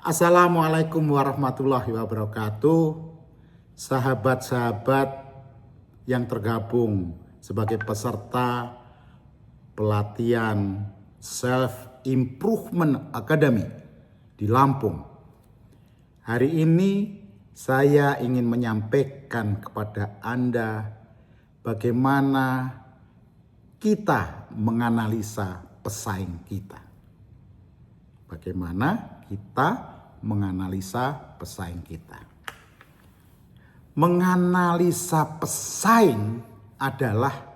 Assalamualaikum warahmatullahi wabarakatuh. Sahabat-sahabat yang tergabung sebagai peserta pelatihan Self Improvement Academy di Lampung. Hari ini saya ingin menyampaikan kepada Anda bagaimana kita menganalisa pesaing kita. Bagaimana kita menganalisa pesaing kita. Menganalisa pesaing adalah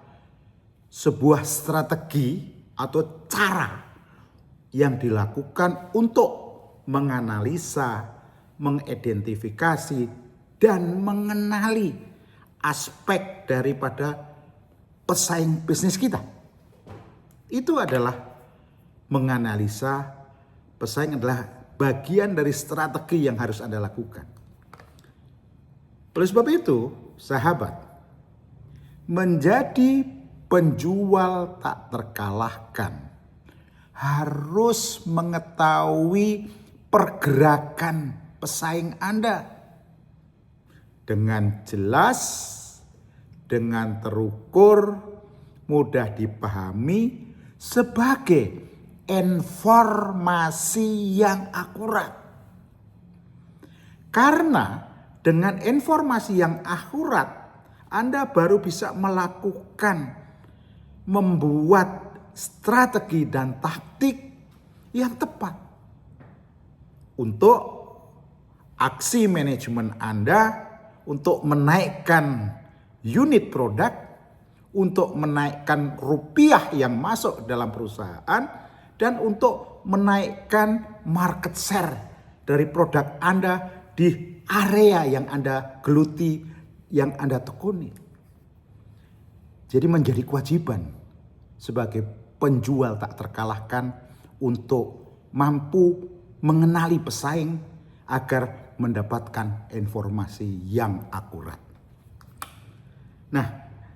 sebuah strategi atau cara yang dilakukan untuk menganalisa, mengidentifikasi, dan mengenali aspek daripada pesaing bisnis kita. Itu adalah menganalisa pesaing adalah bagian dari strategi yang harus Anda lakukan. Oleh sebab itu, sahabat, menjadi penjual tak terkalahkan harus mengetahui pergerakan pesaing Anda dengan jelas, dengan terukur, mudah dipahami sebagai informasi yang akurat. Karena dengan informasi yang akurat, Anda baru bisa melakukan, membuat strategi dan taktik yang tepat untuk aksi manajemen Anda, untuk menaikkan unit produk, untuk menaikkan rupiah yang masuk dalam perusahaan, dan untuk menaikkan market share dari produk Anda di area yang Anda geluti, yang Anda tekuni. Jadi menjadi kewajiban sebagai penjual tak terkalahkan untuk mampu mengenali pesaing agar mendapatkan informasi yang akurat. Nah,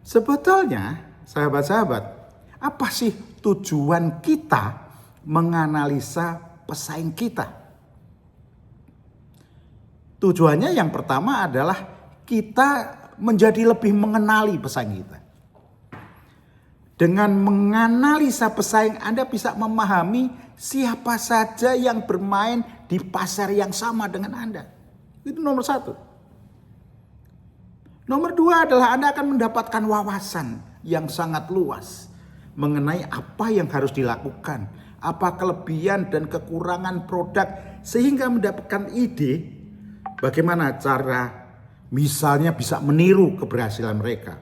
sebetulnya sahabat-sahabat, apa sih tujuan kita menganalisa pesaing kita? Tujuannya yang pertama adalah kita menjadi lebih mengenali pesaing kita. Dengan menganalisa pesaing, Anda bisa memahami siapa saja yang bermain di pasar yang sama dengan Anda. Itu nomor satu. Nomor dua adalah Anda akan mendapatkan wawasan yang sangat luas mengenai apa yang harus dilakukan, apa kelebihan dan kekurangan produk, sehingga mendapatkan ide bagaimana cara misalnya bisa meniru keberhasilan mereka.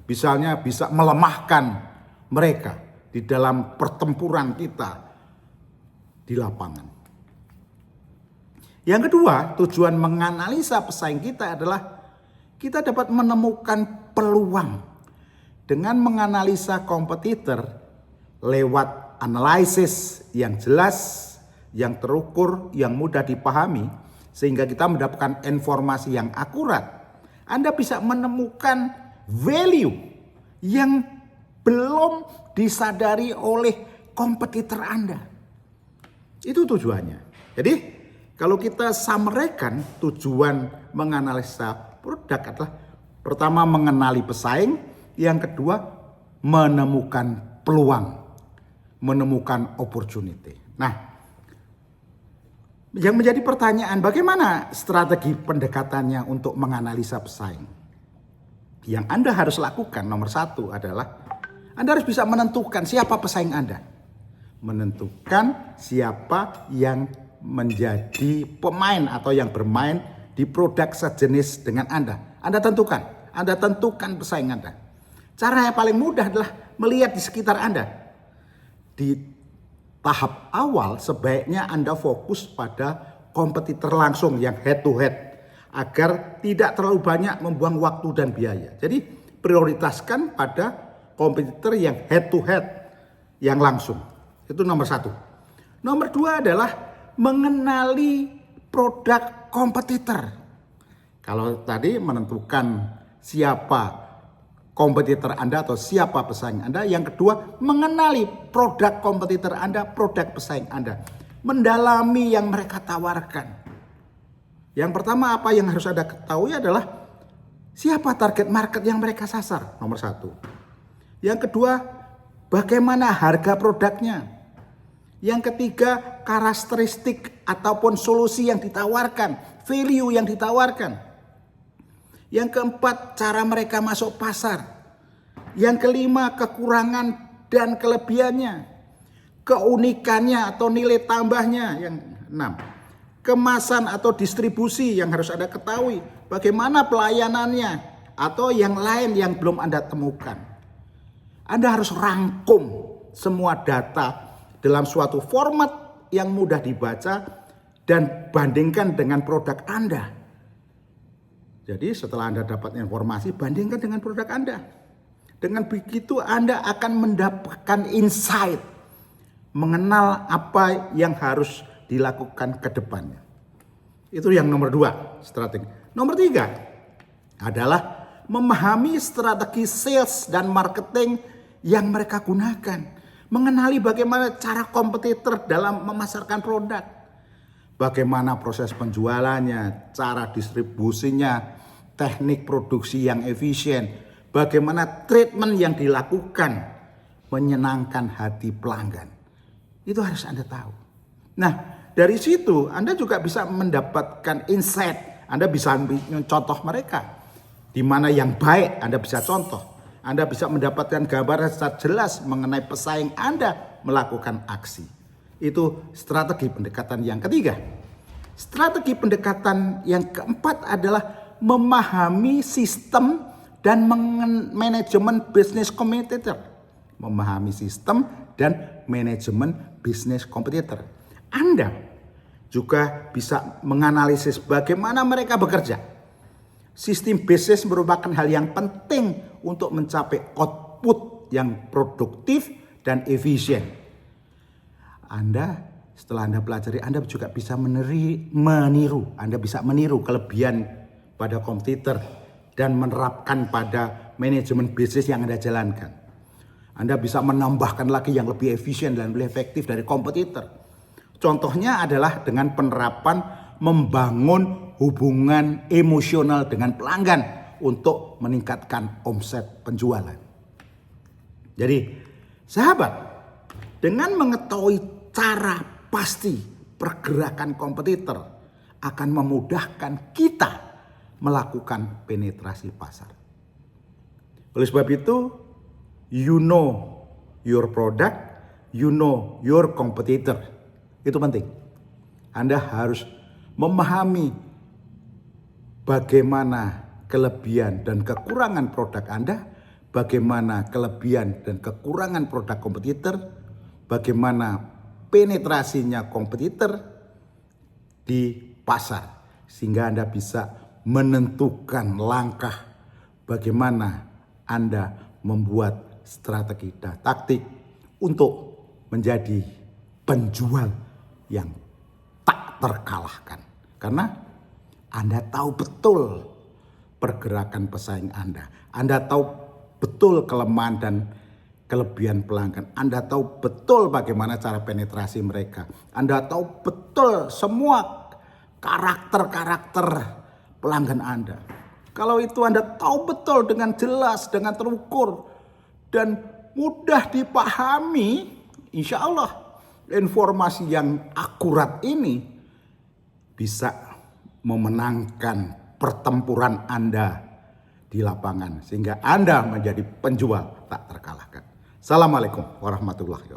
Misalnya bisa melemahkan mereka di dalam pertempuran kita di lapangan. Yang kedua, tujuan menganalisa pesaing kita adalah kita dapat menemukan peluang dengan menganalisa kompetitor lewat analisis yang jelas, yang terukur, yang mudah dipahami, sehingga kita mendapatkan informasi yang akurat. Anda bisa menemukan value yang belum disadari oleh kompetitor Anda. Itu tujuannya. Jadi kalau kita samarkan tujuan menganalisa produk adalah pertama mengenali pesaing, yang kedua menemukan peluang, menemukan opportunity. Nah, yang menjadi pertanyaan, bagaimana strategi pendekatannya untuk menganalisa pesaing? Yang Anda harus lakukan nomor satu adalah Anda harus bisa menentukan siapa pesaing Anda. Menentukan siapa yang menjadi pemain atau yang bermain di produk sejenis dengan Anda. Anda tentukan pesaing Anda. Cara yang paling mudah adalah melihat di sekitar Anda. Di tahap awal sebaiknya Anda fokus pada kompetitor langsung yang head to head agar tidak terlalu banyak membuang waktu dan biaya. Jadi prioritaskan pada kompetitor yang head to head yang langsung. Itu nomor satu. Nomor dua adalah mengenali produk kompetitor. Kalau tadi menentukan siapa kompetitor Anda atau siapa pesaing Anda. Yang kedua, mengenali produk kompetitor Anda, produk pesaing Anda. mendalami yang mereka tawarkan. Yang pertama apa yang harus Anda ketahui adalah siapa target market yang mereka sasar, nomor satu. Yang kedua, bagaimana harga produknya. Yang ketiga, karakteristik ataupun solusi yang ditawarkan, value yang ditawarkan. Yang keempat, cara mereka masuk pasar. Yang kelima, kekurangan dan kelebihannya. Keunikannya atau nilai tambahnya. Yang enam, kemasan atau distribusi yang harus Anda ketahui. Bagaimana pelayanannya atau yang lain yang belum Anda temukan. Anda harus rangkum semua data dalam suatu format yang mudah dibaca dan bandingkan dengan produk Anda. Jadi setelah Anda dapat informasi, bandingkan dengan produk Anda. Dengan begitu Anda akan mendapatkan insight, mengenal apa yang harus dilakukan ke depannya. Itu yang nomor 2, strategi. Nomor 3 adalah memahami strategi sales dan marketing yang mereka gunakan. Mengenali bagaimana cara kompetitor dalam memasarkan produk. Bagaimana proses penjualannya, cara distribusinya, teknik produksi yang efisien. Bagaimana treatment yang dilakukan menyenangkan hati pelanggan. Itu harus Anda tahu. Nah, dari situ Anda juga bisa mendapatkan insight. Anda bisa contoh mereka. Di mana yang baik Anda bisa contoh. Anda bisa mendapatkan gambaran secara jelas mengenai pesaing Anda melakukan aksi. Itu strategi pendekatan yang ketiga. Strategi pendekatan yang keempat adalah memahami sistem dan manajemen bisnis kompetitor. Memahami sistem dan manajemen bisnis kompetitor. Anda juga bisa menganalisis bagaimana mereka bekerja. Sistem bisnis merupakan hal yang penting untuk mencapai output yang produktif dan efisien. Setelah Anda pelajari, Anda juga bisa meniru. Anda bisa meniru kelebihan pada kompetitor dan menerapkan pada manajemen bisnis yang Anda jalankan. Anda bisa menambahkan lagi yang lebih efisien dan lebih efektif dari kompetitor. Contohnya adalah dengan penerapan membangun hubungan emosional dengan pelanggan untuk meningkatkan omset penjualan. Jadi, sahabat, dengan mengetahui cara pasti pergerakan kompetitor akan memudahkan kita melakukan penetrasi pasar. Oleh sebab itu, you know your product, you know your competitor. Itu penting. Anda harus memahami bagaimana kelebihan dan kekurangan produk Anda, bagaimana kelebihan dan kekurangan produk kompetitor, bagaimana penetrasinya kompetitor di pasar, sehingga Anda bisa menentukan langkah bagaimana Anda membuat strategi dan taktik untuk menjadi penjual yang tak terkalahkan. Karena Anda tahu betul pergerakan pesaing Anda. Anda tahu betul kelemahan dan kelebihan pelanggan. Anda tahu betul bagaimana cara penetrasi mereka. Anda tahu betul semua karakter-karakter pelanggan Anda. Kalau itu Anda tahu betul dengan jelas, dengan terukur, dan mudah dipahami, insya Allah informasi yang akurat ini bisa memenangkan pertempuran Anda di lapangan. Sehingga Anda menjadi penjual tak terkalahkan. Assalamualaikum warahmatullahi wabarakatuh.